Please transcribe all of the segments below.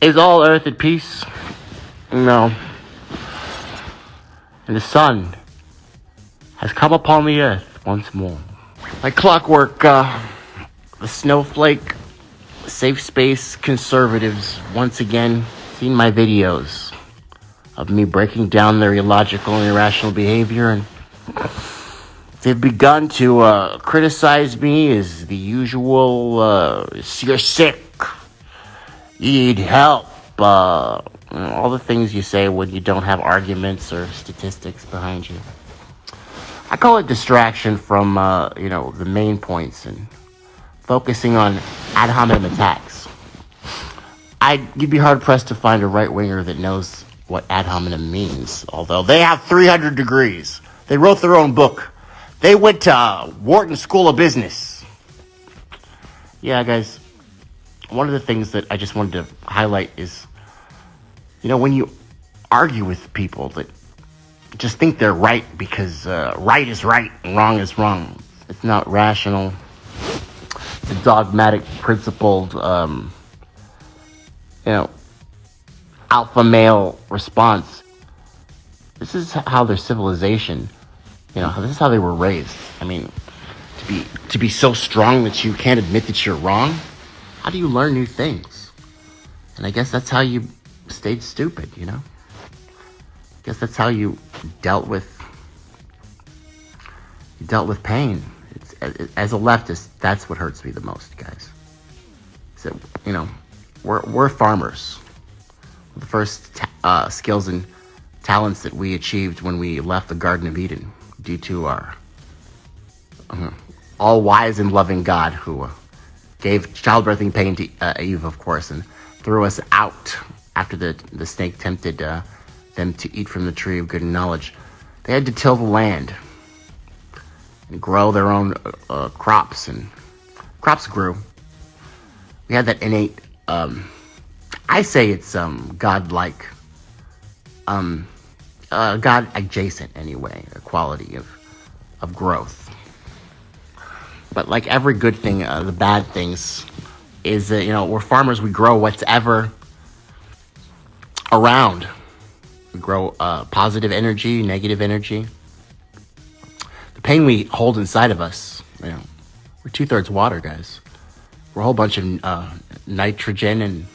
Is all earth at peace? No. And the sun has come upon the earth once more. Like clockwork, the snowflake, safe space conservatives once again seen my videos of me breaking down their illogical and irrational behavior, and they've begun to criticize me as the usual, you're sick, you need help, all the things you say when you don't have arguments or statistics behind you. I call it distraction from, the main points and focusing on ad hominem attacks. You'd be hard-pressed to find a right-winger that knows what ad hominem means, although they have 300 degrees. They wrote their own book. They went to Wharton School of Business. Yeah, guys, one of the things that I just wanted to highlight is, when you argue with people that just think they're right because right is right and wrong is wrong. It's not rational. It's a dogmatic, principled, alpha male response. This is how their civilization, this is how they were raised. I mean, to be so strong that you can't admit that you're wrong. How do you learn new things? And I guess that's how you stayed stupid, I guess that's how you dealt with pain. As a leftist, that's what hurts me the most, guys. So, we're farmers. The first skills and talents that we achieved when we left the Garden of Eden, due to our all-wise and loving God, who gave childbirthing pain to Eve, of course, and threw us out after the snake tempted them to eat from the tree of good and knowledge. They had to till the land and grow their own crops, and crops grew. We had that innate, I say it's God-like, God-adjacent anyway, a quality of growth. But like every good thing, the bad things is that, we're farmers. We grow what's ever around. We grow positive energy, negative energy. The pain we hold inside of us, we're 2/3 water, guys. We're a whole bunch of nitrogen and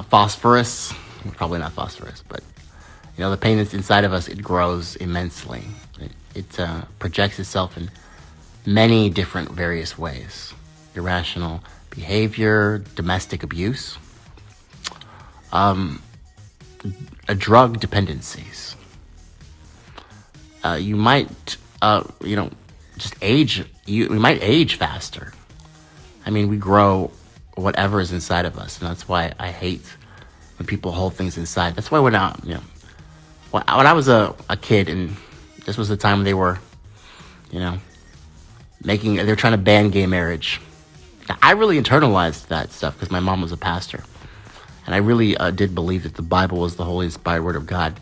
phosphorus. Probably not phosphorus, but the pain that's inside of us, it grows immensely. It projects itself in many different various ways. Irrational behavior, domestic abuse, drug dependencies. You might, just age. We might age faster. I mean, we grow whatever is inside of us, and that's why I hate when people hold things inside. That's why when I was a kid, and this was the time they were, they're trying to ban gay marriage. I really internalized that stuff because my mom was a pastor. And I really did believe that the Bible was the holy inspired word of God.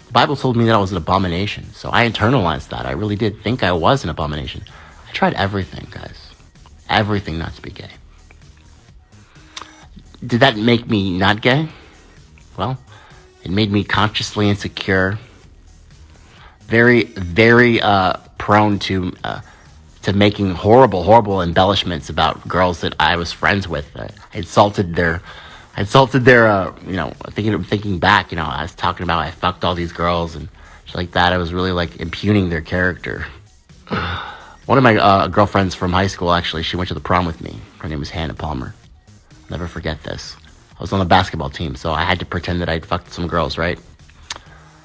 The Bible told me that I was an abomination. So I internalized that. I really did think I was an abomination. I tried everything, guys. Everything not to be gay. Did that make me not gay? Well, it made me consciously insecure. Very, very prone to making horrible embellishments about girls that I was friends with. I insulted their, thinking back, I was talking about I fucked all these girls and shit like that. I was really impugning their character. One of my girlfriends from high school, actually, she went to the prom with me. Her name was Hannah Palmer. I'll never forget this. I was on the basketball team, so I had to pretend that I'd fucked some girls, right?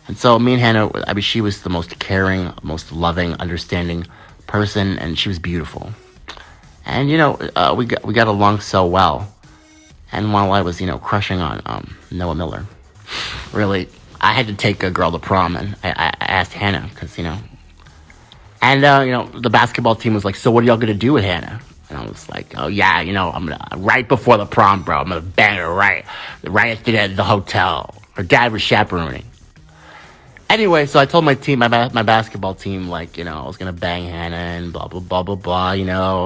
And so me and Hannah, she was the most caring, most loving, understanding person, and she was beautiful. And, we got along so well. And while I was, crushing on Noah Miller, really, I had to take a girl to prom, and I asked Hannah, because, and, the basketball team was like, so what are y'all going to do with Hannah? And I was like, oh, yeah, I'm going to, right before the prom, bro, I'm going to bang her right at the hotel. Her dad was chaperoning. Anyway, so I told my team, my basketball team, like, I was gonna bang Hannah and blah blah blah blah blah,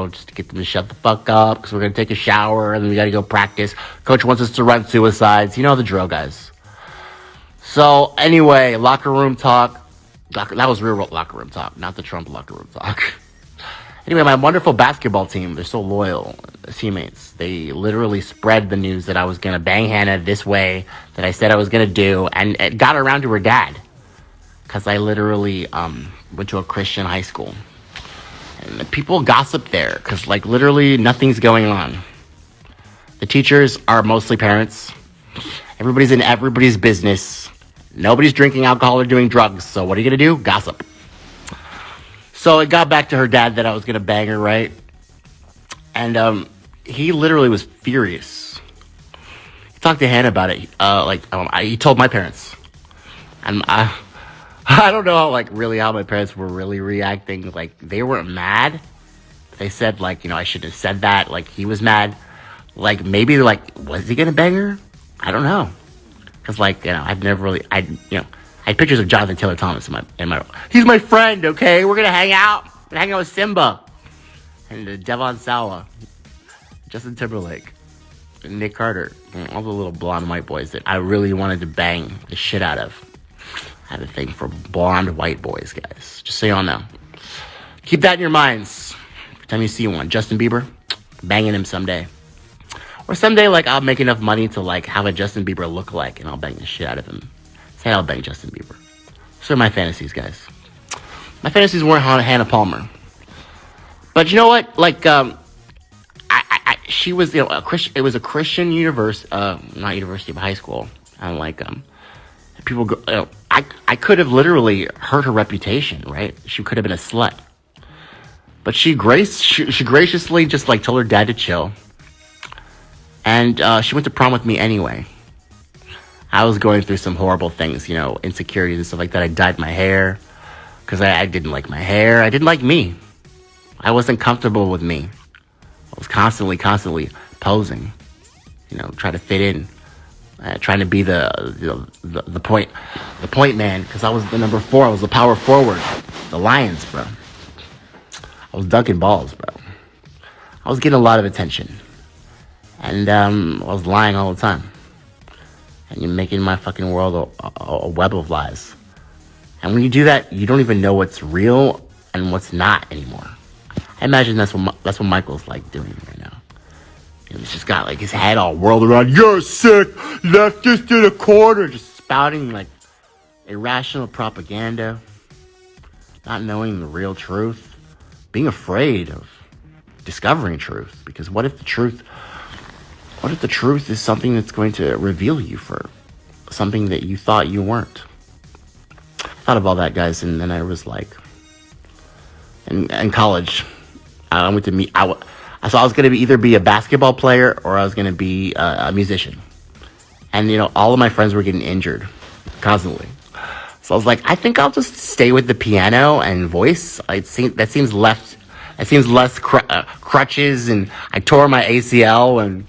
just to get them to shut the fuck up because we're gonna take a shower and then we gotta go practice. Coach wants us to run suicides. You know the drill, guys. So anyway, locker room talk. That was real locker room talk, not the Trump locker room talk. Anyway, my wonderful basketball team, they're so loyal teammates. They literally spread the news that I was going to bang Hannah this way, that I said I was going to do, and it got around to her dad. Because I literally went to a Christian high school. And people gossip there, because, like, literally nothing's going on. The teachers are mostly parents. Everybody's in everybody's business. Nobody's drinking alcohol or doing drugs. So what are you going to do? Gossip. So it got back to her dad that I was going to bang her, right? And he literally was furious. He talked to Hannah about it. He told my parents. And I don't know, how my parents were really reacting. Like, they weren't mad. They said, I shouldn't have said that. Like, he was mad. Like, maybe, was he going to bang her? I don't know. Because, I've never really, I had pictures of Jonathan Taylor Thomas in my he's my friend, okay? We're gonna hang out. We're gonna hang out with Simba and Devon Sawa, Justin Timberlake, and Nick Carter, and all the little blonde white boys that I really wanted to bang the shit out of. I have a thing for blonde white boys, guys. Just so y'all know. Keep that in your minds. Every time you see one, Justin Bieber, banging him someday. Or someday, I'll make enough money to, have a Justin Bieber look-alike, and I'll bang the shit out of him. Say I'll bang Justin Bieber. Those are my fantasies, guys. My fantasies weren't Hannah Palmer. But you know what? She was, a Christian. It was a Christian not university, but high school. And, people go, I could have literally hurt her reputation, right? She could have been a slut. But she graciously just, told her dad to chill. And she went to prom with me anyway. I was going through some horrible things, insecurities and stuff like that. I dyed my hair because I didn't like my hair. I didn't like me. I wasn't comfortable with me. I was constantly posing, trying to fit in, trying to be the point man because I was the number 4. I was the power forward, the Lions, bro. I was dunking balls, bro. I was getting a lot of attention, and I was lying all the time. And you're making my fucking world a web of lies. And when you do that, you don't even know what's real and what's not anymore. I imagine that's what Michael's doing right now. He's just got his head all whirled around. You're sick. Left us to the corner, just spouting irrational propaganda, not knowing the real truth, being afraid of discovering truth. Because what if the truth is something that's going to reveal you for something that you thought you weren't? I thought of all that, guys, and then I was in college, I went to meet. So I was going to either be a basketball player or I was going to be a musician. And all of my friends were getting injured constantly. So I was like, I think I'll just stay with the piano and voice. That seems less crutches, and I tore my ACL and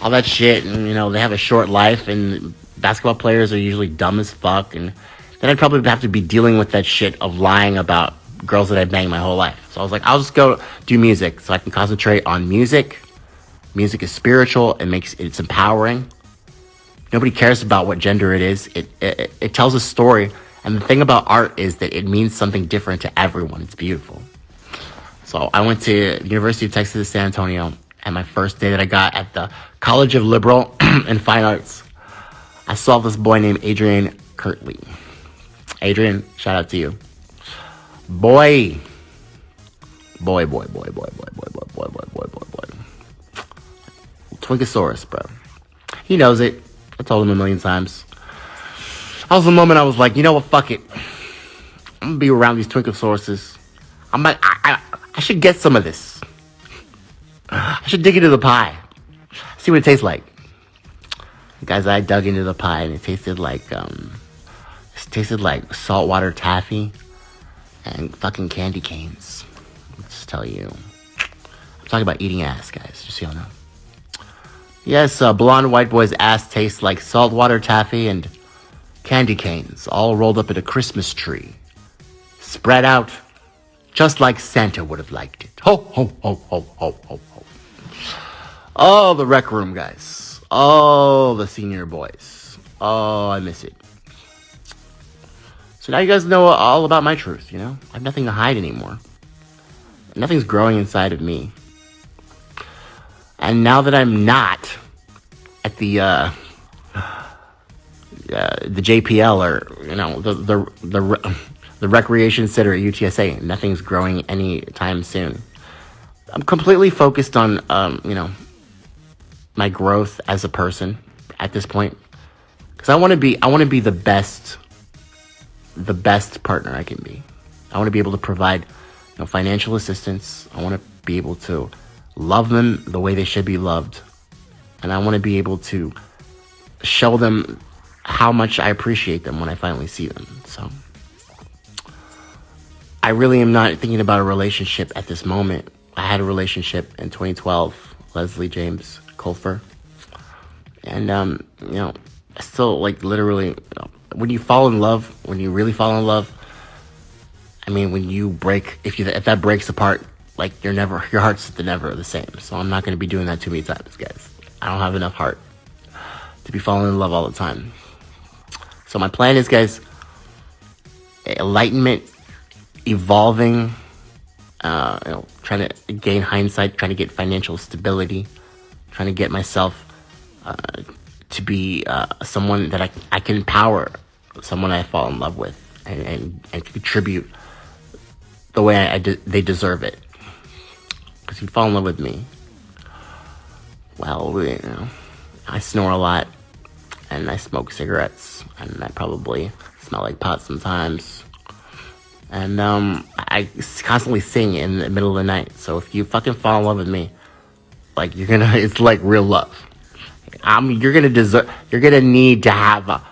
all that shit, and they have a short life, and basketball players are usually dumb as fuck, and then I'd probably have to be dealing with that shit of lying about girls that I banged my whole life. So I was like, I'll just go do music so I can concentrate on music. Music is spiritual. It's empowering. Nobody cares about what gender it is. It tells a story, and the thing about art is that it means something different to everyone. It's beautiful. So I went to the University of Texas at San Antonio. And my first day that I got at the College of Liberal and Fine Arts, I saw this boy named Adrian Kirtley. Adrian, shout out to you. Boy. Twinkosaurus, bro. He knows it. I told him a million times. That was the moment I was like, you know what, fuck it. I'm gonna be around these Twinkosauruses. I should get some of this. I should dig into the pie. See what it tastes like. Guys, I dug into the pie and it tasted like saltwater taffy and fucking candy canes. Let's tell you. I'm talking about eating ass, guys, just so y'all know. Yes, blonde white boy's ass tastes like saltwater taffy and candy canes all rolled up in a Christmas tree, spread out just like Santa would have liked it. Ho, ho, ho, ho, ho, ho, ho. Oh, the rec room, guys. Oh, the senior boys. Oh, I miss it. So now you guys know all about my truth, you know? I have nothing to hide anymore. Nothing's growing inside of me. And now that I'm not at the JPL, or you know, the recreation center at UTSA, nothing's growing anytime soon. I'm completely focused on you know, my growth as a person at this point, because I want to be the best partner I can be. I want to be able to provide, you know, financial assistance. I want to be able to love them the way they should be loved, and I want to be able to show them how much I appreciate them when I finally see them. So I really am not thinking about a relationship at this moment. I had a relationship in 2012, Leslie James Colfer, and you know, I still, like, literally, you know, when you fall in love, when you really fall in love, I mean, when you break, if that breaks apart, like, your heart's never the same. So I'm not going to be doing that too many times, guys. I don't have enough heart to be falling in love all the time. So my plan is, guys, enlightenment, evolving, you know, trying to gain hindsight, trying to get financial stability, trying to get myself to be someone that I can empower, someone I fall in love with, and contribute the way they deserve it. Because if you fall in love with me, well, you know, I snore a lot, and I smoke cigarettes, and I probably smell like pot sometimes, and I constantly sing in the middle of the night. So if you fucking fall in love with me, like, it's like real love. You're gonna need to have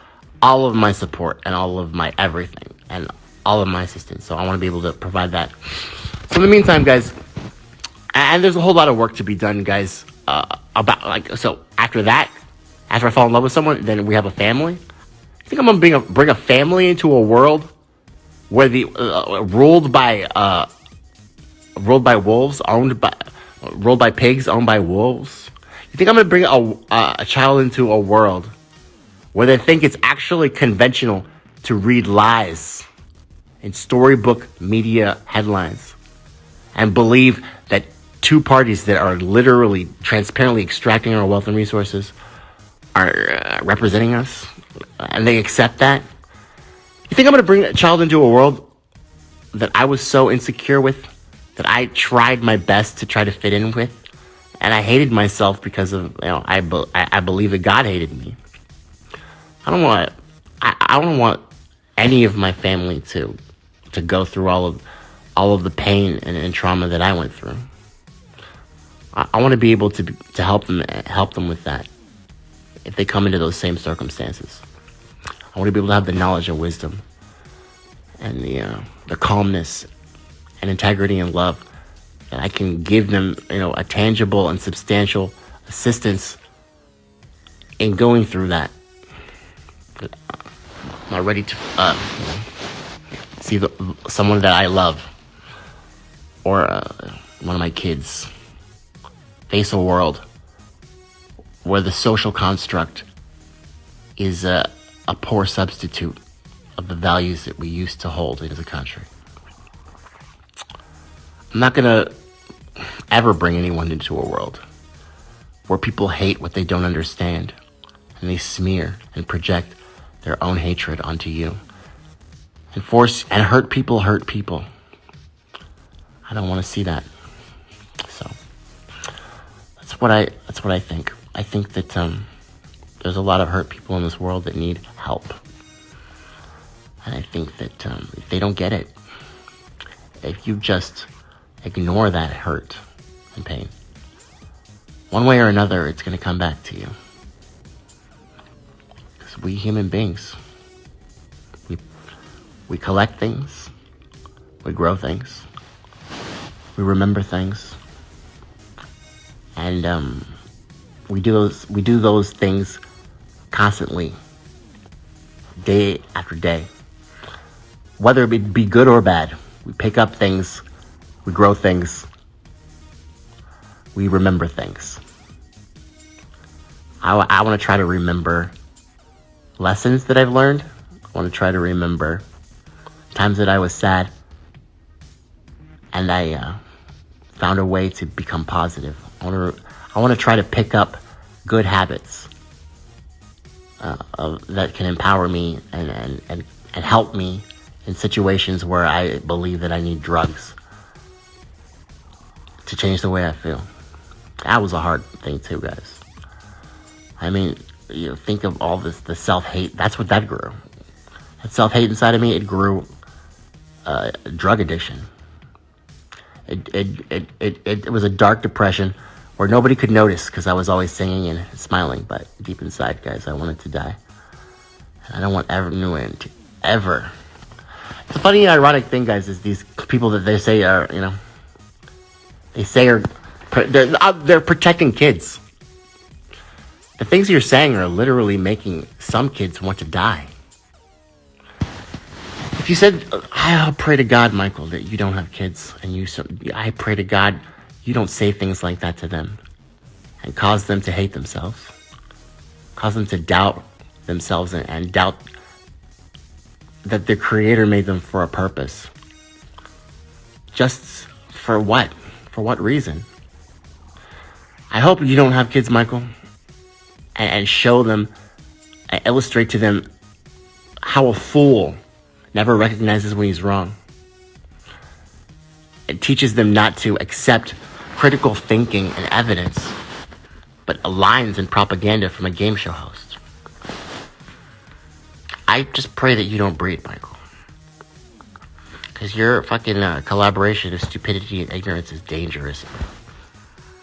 all of my support and all of my everything and all of my assistance. So I want to be able to provide that. So in the meantime, guys, and there's a whole lot of work to be done, guys. About, like, so after I fall in love with someone, then we have a family. I think I'm gonna bring a family into a world where the ruled by wolves, ruled by pigs, owned by wolves. You think I'm gonna bring a child into a world where they think it's actually conventional to read lies in storybook media headlines and believe that two parties that are literally transparently extracting our wealth and resources are representing us, and they accept that? You think I'm going to bring a child into a world that I was so insecure with, that I tried my best to try to fit in with, and I hated myself because of, you know, I believe that God hated me? I don't want any of my family to go through all of the pain and trauma that I went through. I want to be able to help them with that if they come into those same circumstances. I want to be able to have the knowledge and wisdom and the calmness and integrity and love that I can give them, you know, a tangible and substantial assistance in going through that. I'm not ready to see someone that I love or one of my kids face a world where the social construct is a poor substitute of the values that we used to hold as a country. I'm not gonna ever bring anyone into a world where people hate what they don't understand, and they smear and project their own hatred onto you, and hurt people. I don't want to see that. So that's what I think. I think that there's a lot of hurt people in this world that need help, and I think that if they don't get it, if you just ignore that hurt and pain, one way or another, it's going to come back to you. Because we human beings, we collect things, we grow things, we remember things, and we do those things constantly day after day. Whether it be good or bad, we pick up things, we grow things, we remember things. I want to try to remember lessons that I've learned. I want to try to remember times that I was sad and I found a way to become positive. I want to try to pick up good habits that can empower me and help me in situations where I believe that I need drugs to change the way I feel. That was a hard thing too, guys. I mean, you know, think of all this, the self-hate. That's what that grew. That self-hate inside of me, it grew drug addiction. It was a dark depression where nobody could notice because I was always singing and smiling. But deep inside, guys, I wanted to die. And I don't want anyone to ever. It's a funny, ironic thing, guys, is these people that they say are, you know, they're protecting kids. The things you're saying are literally making some kids want to die. If you said, I pray to God, Michael, that you don't have kids, and I pray to God you don't say things like that to them and cause them to hate themselves, cause them to doubt themselves and doubt that the Creator made them for a purpose. Just for what? For what reason? I hope you don't have kids, Michael, and show them, and illustrate to them how a fool never recognizes when he's wrong. It teaches them not to accept critical thinking and evidence, but lines and propaganda from a game show host. I just pray that you don't breed, Michael. Because your fucking collaboration of stupidity and ignorance is dangerous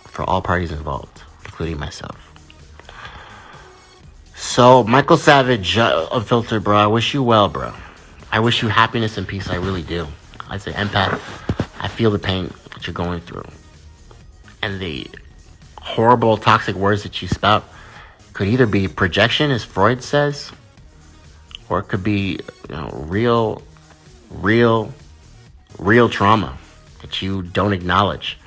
for all parties involved, including myself. So, Michael Savage, Unfiltered, bro, I wish you well, bro. I wish you happiness and peace, I really do. As an empath, I feel the pain that you're going through. And the horrible, toxic words that you spout could either be projection, as Freud says, or it could be, you know, real trauma that you don't acknowledge.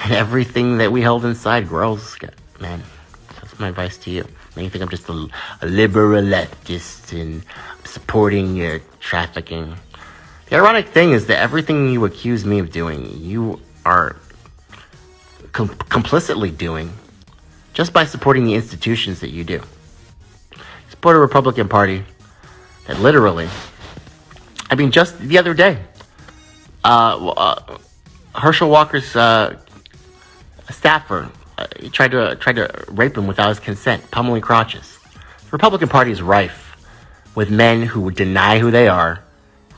And everything that we hold inside grows, man. That's my advice to you. Man, you think I'm just a liberal leftist and I'm supporting your trafficking. The ironic thing is that everything you accuse me of doing, you are complicitly doing just by supporting the institutions that you do. You support a Republican Party that literally, I mean, just the other day, Herschel Walker's staffer tried to rape him without his consent, pummeling crotches. The Republican Party is rife with men who would deny who they are,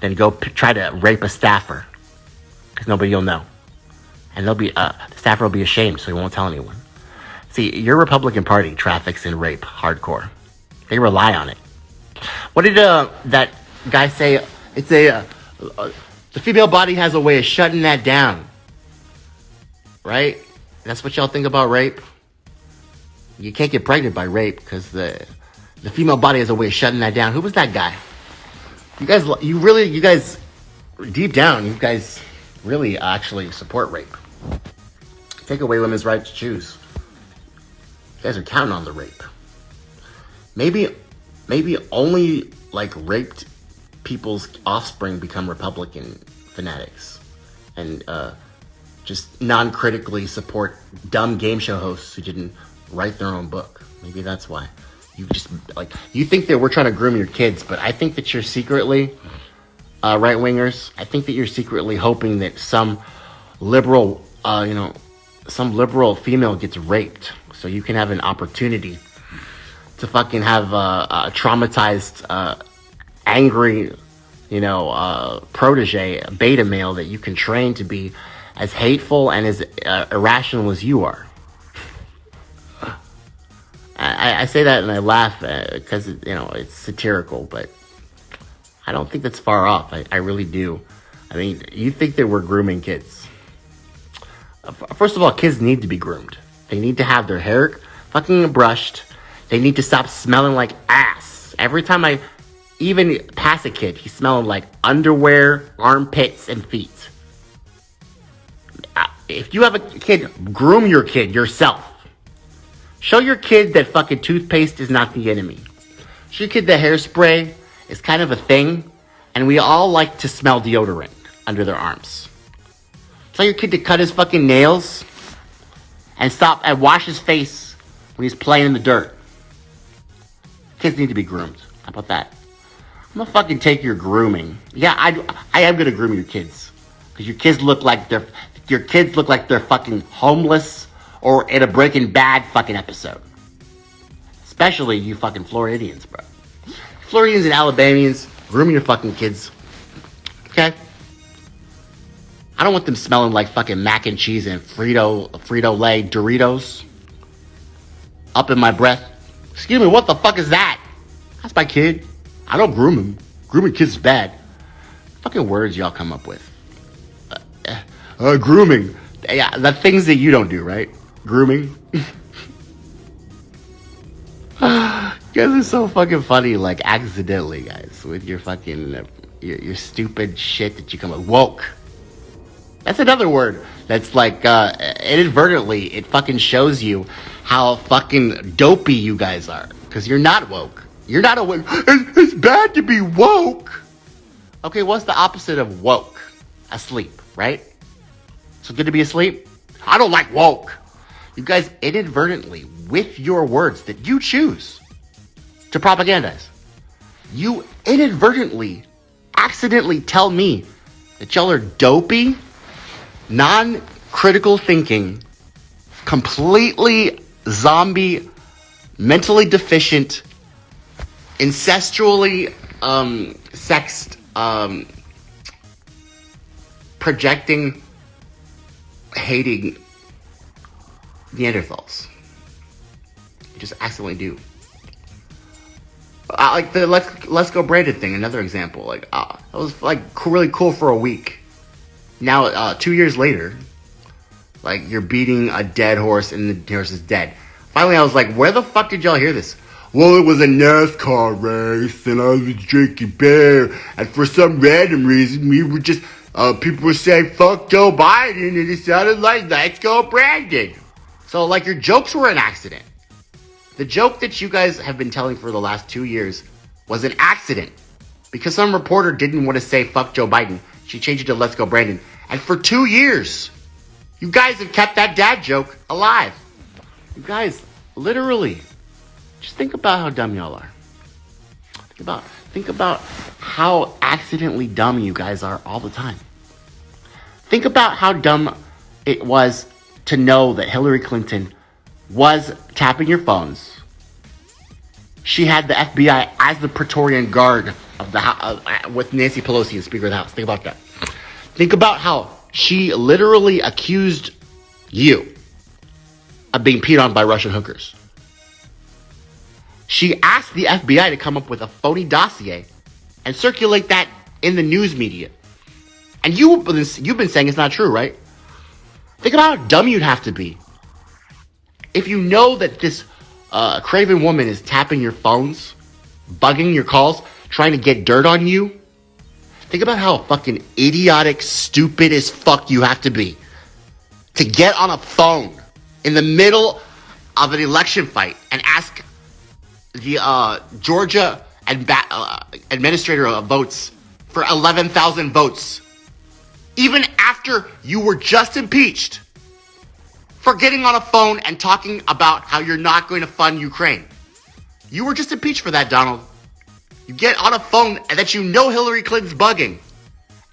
then go try to rape a staffer because nobody will know, and the staffer will be ashamed, so he won't tell anyone. See, your Republican Party traffics in rape hardcore. They rely on it. What did that guy say? It's the female body has a way of shutting that down, right? That's what y'all think about rape. You can't get pregnant by rape because the female body has a way of shutting that down. Who was that guy? You guys, deep down, you guys really actually support rape. Take away women's right to choose. You guys are counting on the rape. Maybe only like raped people's offspring become Republican fanatics and just non-critically support dumb game show hosts who didn't write their own book. Maybe that's why. You think that we're trying to groom your kids, but I think that you're secretly right-wingers. I think that you're secretly hoping that some liberal female gets raped so you can have an opportunity to fucking have a traumatized, angry, protege, a beta male that you can train to be as hateful and as irrational as you are. I say that and I laugh because it's satirical, but I don't think that's far off. I really do. I mean, you think that we're grooming kids. First of all, kids need to be groomed. They need to have their hair fucking brushed. They need to stop smelling like ass Every time I even pass a kid, he's smelling like underwear, armpits, and feet. If you have a kid, groom your kid yourself. Show your kid that fucking toothpaste is not the enemy. Show your kid that hairspray is kind of a thing, and we all like to smell deodorant under their arms. Tell your kid to cut his fucking nails and stop and wash his face when he's playing in the dirt. Kids need to be groomed. How about that? I'm gonna fucking take your grooming. Yeah, I am gonna groom your kids. Because your kids look like they're fucking homeless or in a Breaking Bad fucking episode. Especially you fucking Floridians, bro. Floridians and Alabamians, groom your fucking kids. Okay? I don't want them smelling like fucking mac and cheese and Frito-Lay Doritos up in my breath. Excuse me, what the fuck is that? That's my kid. I don't groom him. Grooming kids is bad. Fucking words y'all come up with. Grooming. Yeah, the things that you don't do, right? Grooming. You guys are so fucking funny, like accidentally, guys, with your fucking, your stupid shit that you come up with. Woke. That's another word that's like, inadvertently, it fucking shows you how fucking dopey you guys are. Because you're not woke. You're not awake. It's bad to be woke. Okay, what's the opposite of woke? Asleep, right? So good to be asleep? I don't like woke. You guys inadvertently, with your words that you choose to propagandize, you inadvertently, accidentally tell me that y'all are dopey, non-critical thinking, completely zombie, mentally deficient, incestually sexed, projecting, hating Neanderthals. You just accidentally do. Like the Let's Go Branded thing, another example. Like, that was like really cool for a week. Now, 2 years later, like you're beating a dead horse and the horse is dead. Finally, I was like, where the fuck did y'all hear this? Well, it was a NASCAR race, and I was drinking beer, and for some random reason, we were just, people were saying, fuck Joe Biden, and it sounded like, let's go Brandon. So, like, your jokes were an accident. The joke that you guys have been telling for the last 2 years was an accident. Because some reporter didn't want to say, fuck Joe Biden. She changed it to let's go Brandon. And for 2 years, you guys have kept that dad joke alive. You guys, literally, just think about how dumb y'all are. Think about how accidentally dumb you guys are all the time. Think about how dumb it was to know that Hillary Clinton was tapping your phones. She had the FBI as the Praetorian Guard of the house, with Nancy Pelosi as Speaker of the House. Think about that. Think about how she literally accused you of being peed on by Russian hookers. She asked the FBI to come up with a phony dossier and circulate that in the news media. And you've been saying it's not true, right? Think about how dumb you'd have to be if you know that this craven woman is tapping your phones, bugging your calls, trying to get dirt on you. Think about how fucking idiotic, stupid as fuck you have to be to get on a phone in the middle of an election fight and ask the Georgia administrator of votes for 11,000 votes, even after you were just impeached for getting on a phone and talking about how you're not going to fund Ukraine. You were just impeached for that, Donald. You get on a phone that you know Hillary Clinton's bugging,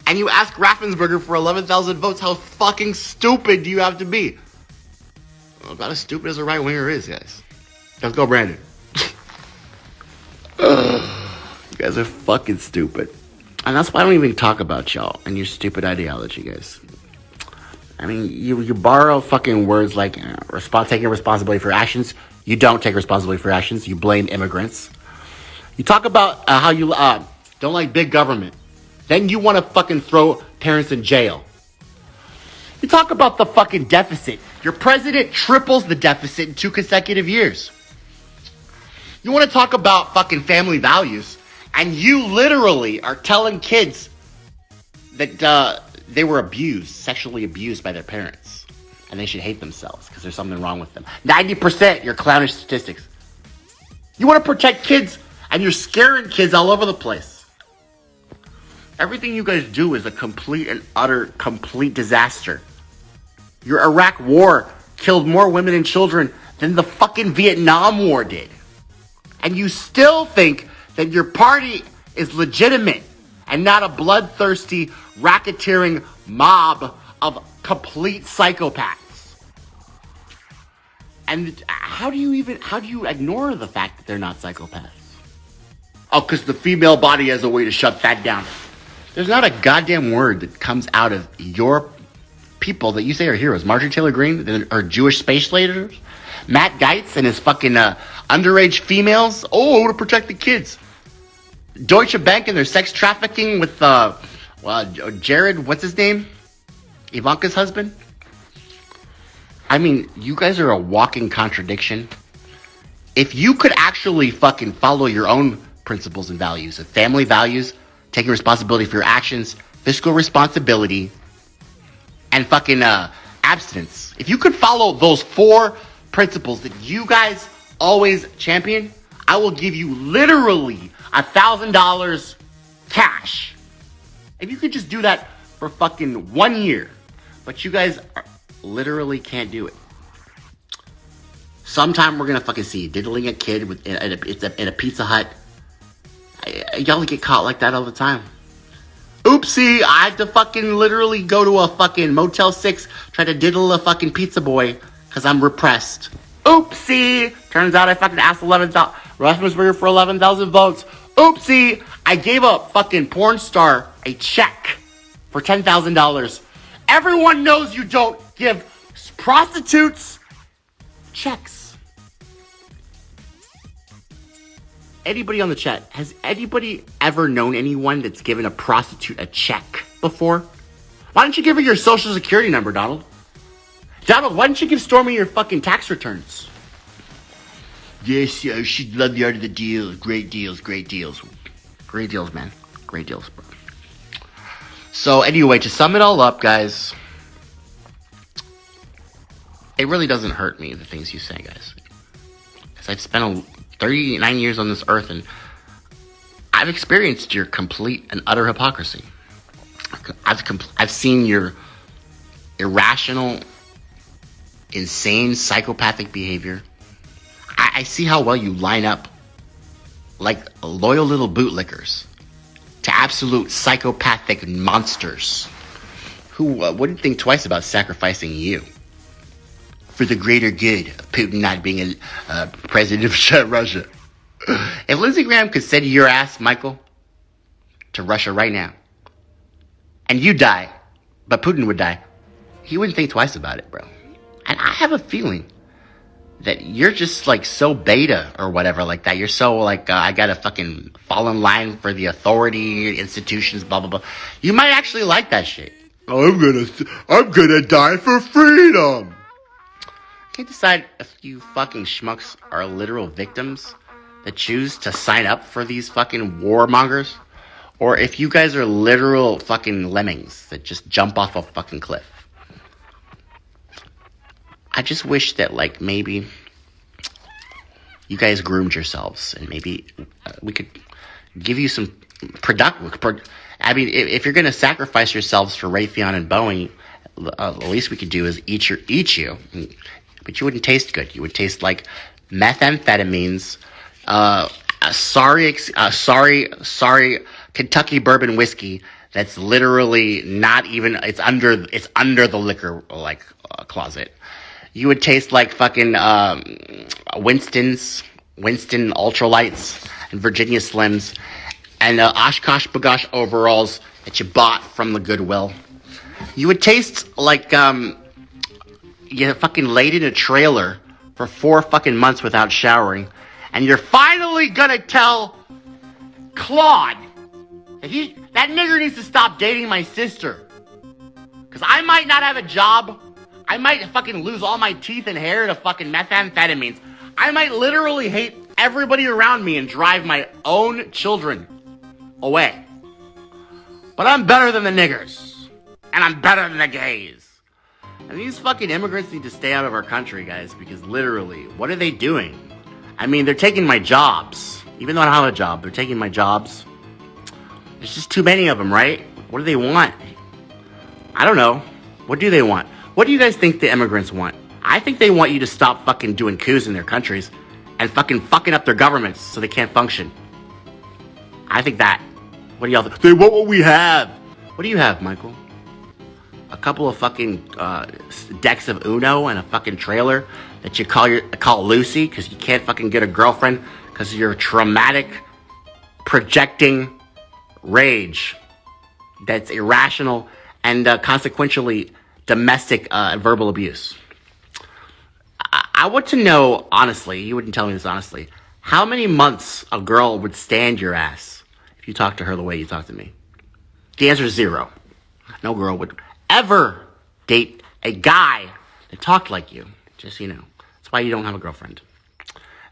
and you ask Raffensperger for 11,000 votes. How fucking stupid do you have to be? Well, about as stupid as a right-winger is, guys. Let's go, Brandon. You guys are fucking stupid. And that's why I don't even talk about y'all and your stupid ideology, guys. I mean, you borrow fucking words like taking responsibility for actions. You don't take responsibility for actions. You blame immigrants. You talk about how you don't like big government. Then you want to fucking throw parents in jail. You talk about the fucking deficit. Your president triples the deficit in 2 consecutive years. You want to talk about fucking family values, and you literally are telling kids that they were abused, sexually abused by their parents, and they should hate themselves because there's something wrong with them. 90%, you're clownish statistics. You want to protect kids, and you're scaring kids all over the place. Everything you guys do is a complete and utter, complete disaster. Your Iraq war killed more women and children than the fucking Vietnam War did. And you still think that your party is legitimate and not a bloodthirsty, racketeering mob of complete psychopaths. And how do you ignore the fact that they're not psychopaths? Oh, because the female body has a way to shut that down. There's not a goddamn word that comes out of your people that you say are heroes. Marjorie Taylor Greene, or Jewish space laders, Matt Gaetz and his fucking underage females. Oh, to protect the kids. Deutsche Bank and their sex trafficking with Jared, what's his name? Ivanka's husband. I mean, you guys are a walking contradiction. If you could actually fucking follow your own principles and values, of family values, taking responsibility for your actions, fiscal responsibility, and fucking abstinence. If you could follow those 4 principles that you guys always champion, I will give you literally $1,000 cash. If you could just do that for fucking 1 year. But you guys literally can't do it. Sometime we're gonna fucking see you diddling a kid in a Pizza Hut. Y'all get caught like that all the time. Oopsie, I had to fucking literally go to a fucking Motel 6, try to diddle a fucking pizza boy, because I'm repressed. Oopsie, turns out I fucking asked Rasmusburger for 11,000 votes. Oopsie, I gave a fucking porn star a check for $10,000. Everyone knows you don't give prostitutes checks. Anybody on the chat, has anybody ever known anyone that's given a prostitute a check before? Why don't you give her your social security number, Donald? Donald, why don't you give Stormy your fucking tax returns? Yes, she'd love the art of the deal. Great deals, great deals. Great deals, man. Great deals, bro. So anyway, to sum it all up, guys, it really doesn't hurt me, the things you say, guys. Because I've spent 39 years on this earth, and I've experienced your complete and utter hypocrisy. I've seen your irrational, insane, psychopathic behavior. I see how well you line up like loyal little bootlickers to absolute psychopathic monsters who wouldn't think twice about sacrificing you for the greater good of Putin not being a president of Russia. If Lindsey Graham could send your ass, Michael, to Russia right now, and you die, but Putin would die, he wouldn't think twice about it, bro. And I have a feeling that you're just like so beta or whatever like that. You're so like, I gotta fucking fall in line for the authority, institutions, blah, blah, blah. You might actually like that shit. I'm gonna die for freedom. Can't decide if you fucking schmucks are literal victims that choose to sign up for these fucking warmongers, or if you guys are literal fucking lemmings that just jump off a fucking cliff. I just wish that, like, maybe you guys groomed yourselves, and maybe we could give you some I mean, if you're gonna sacrifice yourselves for Raytheon and Boeing, the least we could do is eat you. But you wouldn't taste good. You would taste like methamphetamines, sorry Kentucky bourbon whiskey that's literally not even, it's under the liquor closet. You would taste like fucking Winston Ultralights and Virginia Slims and Oshkosh Bagosh overalls that you bought from the Goodwill. You would taste like you fucking laid in a trailer for 4 fucking months without showering, and you're finally gonna tell Claude that nigger needs to stop dating my sister. Cause I might not have a job. I might fucking lose all my teeth and hair to fucking methamphetamines. I might literally hate everybody around me and drive my own children away. But I'm better than the niggers. And I'm better than the gays. And these fucking immigrants need to stay out of our country, guys, because literally, what are they doing? I mean, they're taking my jobs. Even though I don't have a job, they're taking my jobs. There's just too many of them, right? What do they want? I don't know. What do they want? What do you guys think the immigrants want? I think they want you to stop fucking doing coups in their countries and fucking up their governments so they can't function. I think that. What do y'all think? They want what we have. What do you have, Michael? A couple of fucking decks of Uno and a fucking trailer that you call Lucy because you can't fucking get a girlfriend because of your traumatic projecting rage that's irrational and consequentially domestic verbal abuse. I want to know, honestly, you wouldn't tell me this honestly, how many months a girl would stand your ass if you talk to her the way you talk to me? The answer is 0. No girl would ever date a guy that talked like you. Just so you know. That's why you don't have a girlfriend.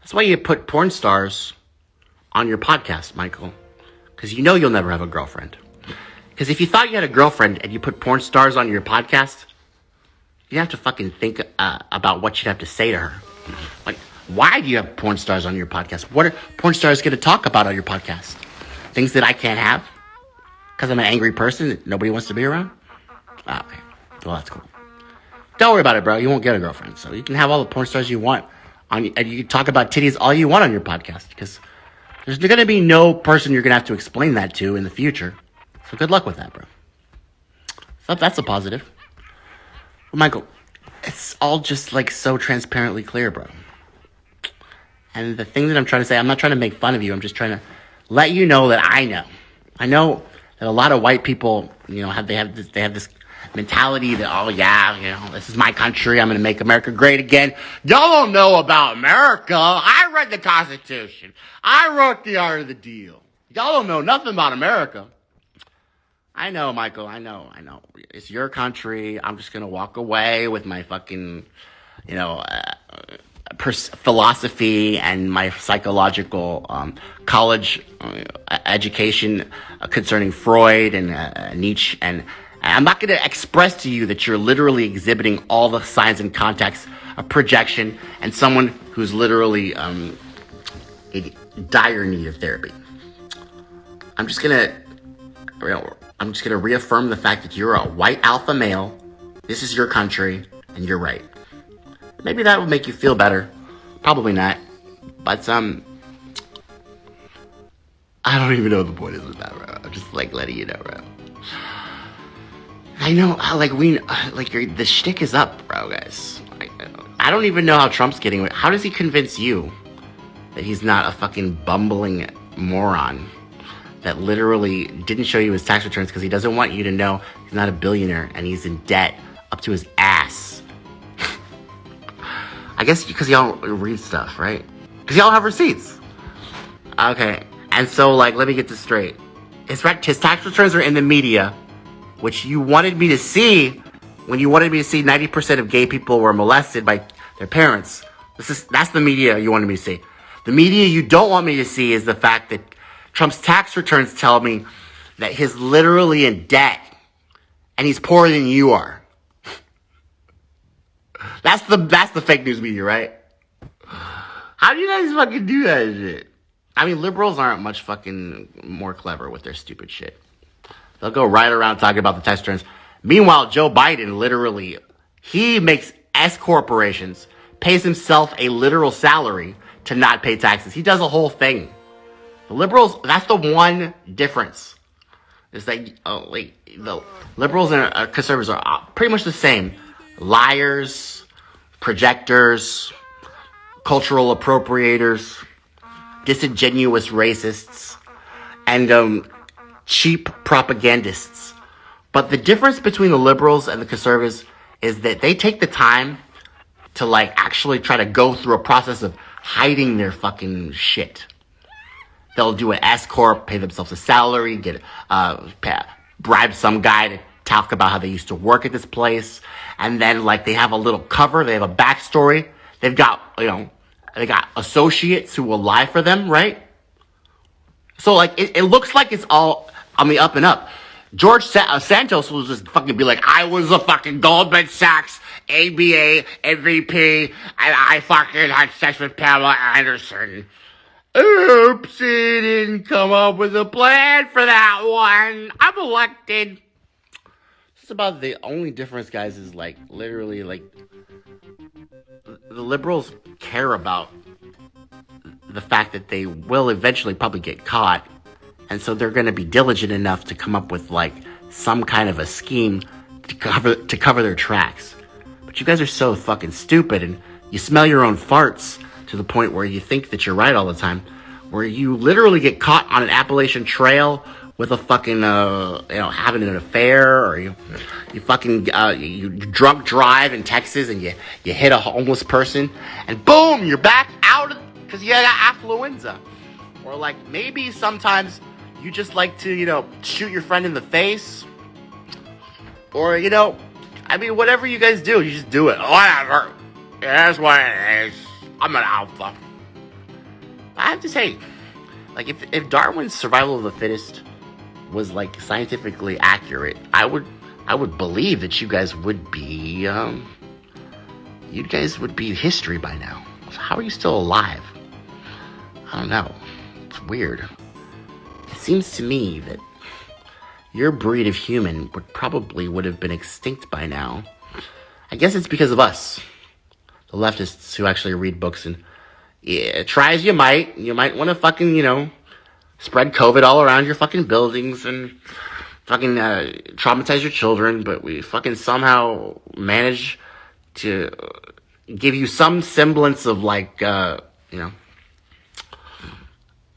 That's why you put porn stars on your podcast, Michael. Because you know you'll never have a girlfriend. Because if you thought you had a girlfriend and you put porn stars on your podcast, you'd have to fucking think about what you'd have to say to her. Like, why do you have porn stars on your podcast? What are porn stars going to talk about on your podcast? Things that I can't have? Because I'm an angry person that nobody wants to be around? Oh, okay. Well, that's cool. Don't worry about it, bro. You won't get a girlfriend. So you can have all the porn stars you want. And you can talk about titties all you want on your podcast. Because there's going to be no person you're going to have to explain that to in the future. So good luck with that, bro. So that's a positive. Well, Michael, it's all just like so transparently clear, bro. And the thing that I'm trying to say, I'm not trying to make fun of you. I'm just trying to let you know that I know. I know that a lot of white people, you know, they have this mentality that, oh yeah, you know, this is my country. I'm going to make America great again. Y'all don't know about America. I read the Constitution. I wrote the Art of the Deal. Y'all don't know nothing about America. I know, Michael. I know. It's your country. I'm just going to walk away with my fucking, you know, philosophy and my psychological college education concerning Freud and Nietzsche. And I'm not going to express to you that you're literally exhibiting all the signs and contacts of projection and someone who's literally in dire need of therapy. I'm just going to reaffirm the fact that you're a white alpha male. This is your country, and you're right. Maybe that will make you feel better. Probably not. But, I don't even know what the point is with that, bro. I'm just, like, letting you know, bro. I know, the shtick is up, bro, guys. I don't even know how Trump's getting away. How does he convince you that he's not a fucking bumbling moron that literally didn't show you his tax returns because he doesn't want you to know he's not a billionaire and he's in debt up to his ass? I guess because y'all read stuff, right? Because y'all have receipts. Okay, and so, like, let me get this straight. His tax returns are in the media, which you wanted me to see when you wanted me to see 90% of gay people were molested by their parents. That's the media you wanted me to see. The media you don't want me to see is the fact that Trump's tax returns tell me that he's literally in debt and he's poorer than you are. That's the fake news media, right? How do you guys fucking do that shit? I mean, liberals aren't much fucking more clever with their stupid shit. They'll go right around talking about the tax returns. Meanwhile, Joe Biden literally, he makes S corporations, pays himself a literal salary to not pay taxes. He does a whole thing. The liberals, that's the one difference. Is that the liberals and conservatives are pretty much the same. Liars, projectors, cultural appropriators, disingenuous racists, and cheap propagandists. But the difference between the liberals and the conservatives is that they take the time to, like, actually try to go through a process of hiding their fucking shit. They'll do an S corp, pay themselves a salary, bribe some guy to talk about how they used to work at this place, and then, like, they have a little cover, they have a backstory, they've got, you know, They got associates who will lie for them, right? So, like, it looks like it's all on the up and up. George Santos will just fucking be like, I was a fucking Goldman Sachs ABA MVP, and I fucking had sex with Pamela Anderson. Oops, he didn't come up with a plan for that one. I'm elected. It's about the only difference, guys, is like, literally, like, the liberals care about the fact that they will eventually probably get caught, and so they're going to be diligent enough to come up with like some kind of a scheme to cover their tracks. But you guys are so fucking stupid, and you smell your own farts to the point where you think that you're right all the time, where you literally get caught on an Appalachian Trail with a fucking having an affair, or you fucking you drunk drive in Texas and you hit a homeless person, and boom, you're back out because you got affluenza. Or like maybe sometimes you just like to shoot your friend in the face, or whatever you guys do, you just do it. Whatever, that's what it is. I'm an alpha. I have to say, like, if Darwin's survival of the fittest was like scientifically accurate, I would believe that you guys would be history by now. So how are you still alive? I don't know. It's weird. It seems to me that your breed of human would have been extinct by now. I guess it's because of us, the leftists who actually read books, and try as you might want to fucking spread COVID all around your fucking buildings and fucking traumatize your children, but we fucking somehow manage to give you some semblance of like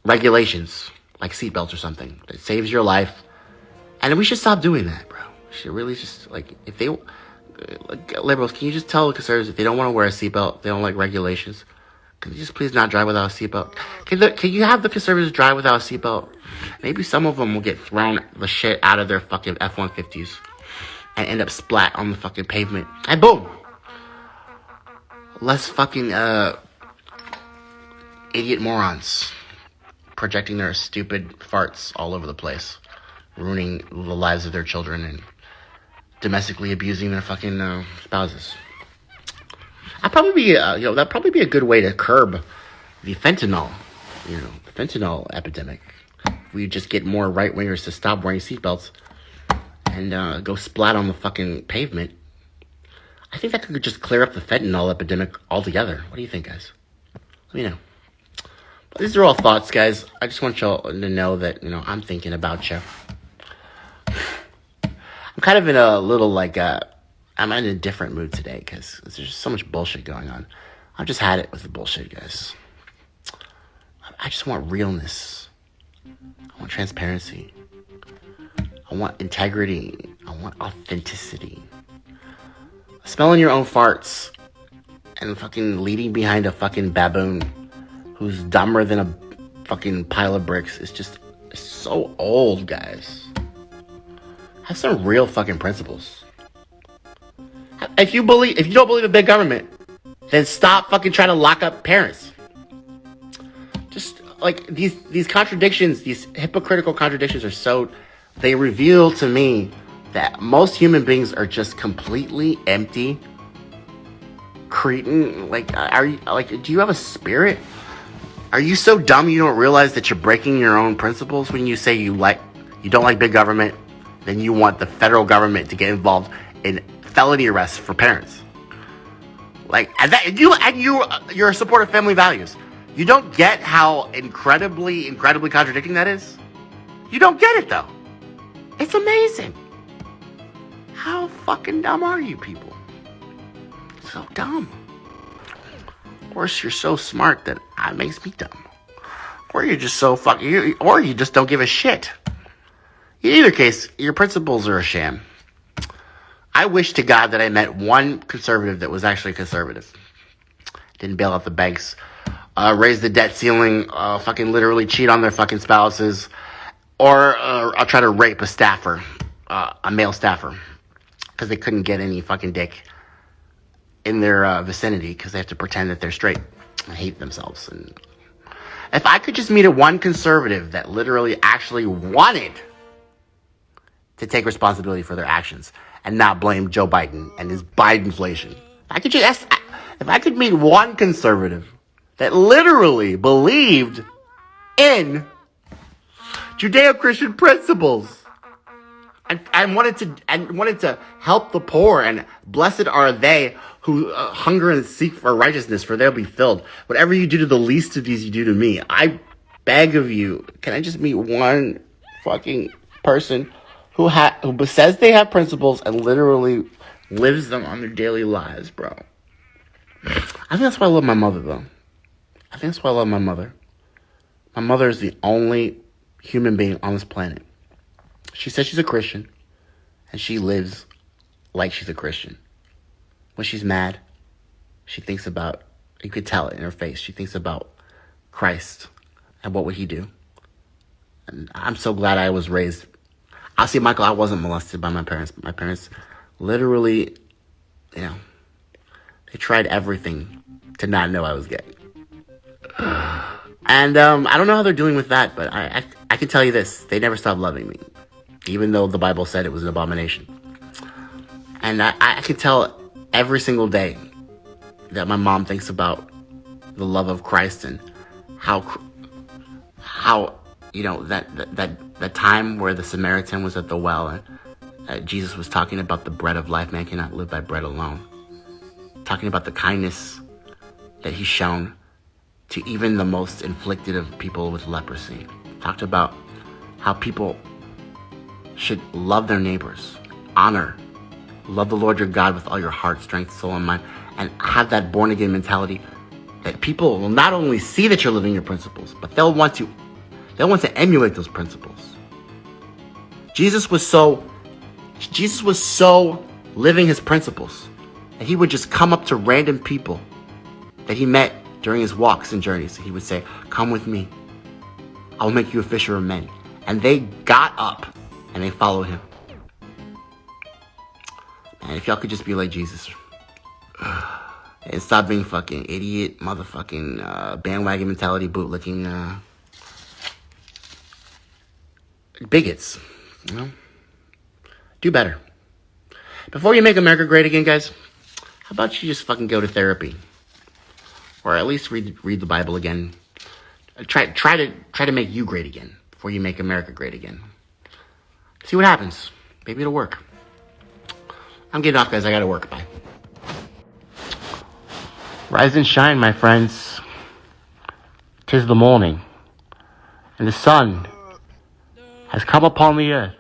regulations, like seatbelts or something that saves your life. And we should stop doing that, bro. We should really just, like, if they, liberals, can you just tell the conservatives if they don't want to wear a seatbelt, they don't like regulations, can you just please not drive without a seatbelt? Can you have the conservatives drive without a seatbelt? Maybe some of them will get thrown the shit out of their fucking F-150s and end up splat on the fucking pavement. And boom! Less fucking, idiot morons projecting their stupid farts all over the place, ruining the lives of their children and domestically abusing their fucking spouses. That'd probably be a good way to curb the fentanyl epidemic. We just get more right wingers to stop wearing seatbelts and go splat on the fucking pavement. I think that could just clear up the fentanyl epidemic altogether. What do you think, guys? Let me know. But these are all thoughts, guys. I just want y'all to know that I'm thinking about you. I'm kind of in a little I'm in a different mood today because there's just so much bullshit going on. I've just had it with the bullshit, guys. I just want realness. I want transparency. I want integrity. I want authenticity. Smelling your own farts and fucking leading behind a fucking baboon who's dumber than a fucking pile of bricks is just so old, guys. Have some real fucking principles. If you don't believe in big government, then stop fucking trying to lock up parents. Just like these contradictions, these hypocritical contradictions they reveal to me that most human beings are just completely empty, cretin. Do you have a spirit? Are you so dumb you don't realize that you're breaking your own principles when you say you don't like big government, then you want the federal government to get involved in felony arrests for parents? You're a supporter of family values. You don't get how incredibly contradicting that is? You don't get it, though. It's amazing. How fucking dumb are you people? So dumb. Of course, you're so smart that it makes me dumb. Or you're just so or you just don't give a shit. In either case, your principles are a sham. I wish to God that I met one conservative that was actually conservative. Didn't bail out the banks, raise the debt ceiling, fucking literally cheat on their fucking spouses, or I'll try to rape a male staffer, because they couldn't get any fucking dick in their vicinity because they have to pretend that they're straight. hate themselves. And if I could just meet a one conservative that literally actually wanted to take responsibility for their actions and not blame Joe Biden and his Bidenflation. If I could meet one conservative that literally believed in Judeo-Christian principles and wanted to help the poor, and blessed are they who hunger and seek for righteousness, for they'll be filled. Whatever you do to the least of these, you do to me. I beg of you, can I just meet one fucking person who says they have principles and literally lives them on their daily lives, bro? I think that's why I love my mother, though. I think that's why I love my mother. My mother is the only human being on this planet. She says she's a Christian, and she lives like she's a Christian. When she's mad, she thinks about, you could tell it in her face, she thinks about Christ and what would he do. And I'm so glad I was raised. I'll see, Michael, I wasn't molested by my parents. My parents literally, they tried everything to not know I was gay. And I don't know how they're doing with that, but I can tell you this. They never stopped loving me, even though the Bible said it was an abomination. And I can tell every single day that my mom thinks about the love of Christ and how that time where the Samaritan was at the well and Jesus was talking about the bread of life. Man cannot live by bread alone. Talking about the kindness that he's shown to even the most inflicted of people with leprosy. Talked about how people should love their neighbors, love the Lord your God with all your heart, strength, soul, and mind, and have that born-again mentality that people will not only see that you're living your principles, but they'll want to emulate those principles. Jesus was so living his principles that he would just come up to random people that he met during his walks and journeys. He would say, "Come with me. I will make you a fisher of men." And they got up and they followed him. And if y'all could just be like Jesus and stop being fucking idiot, motherfucking bandwagon mentality, bootlicking bigots, do better. Before you make America great again, guys, how about you just fucking go to therapy, or at least read the Bible again. Try to make you great again before you make America great again. See what happens. Maybe it'll work. I'm getting off, guys. I gotta work. Bye. Rise and shine, my friends. 'Tis the morning, and the sun has come upon the earth.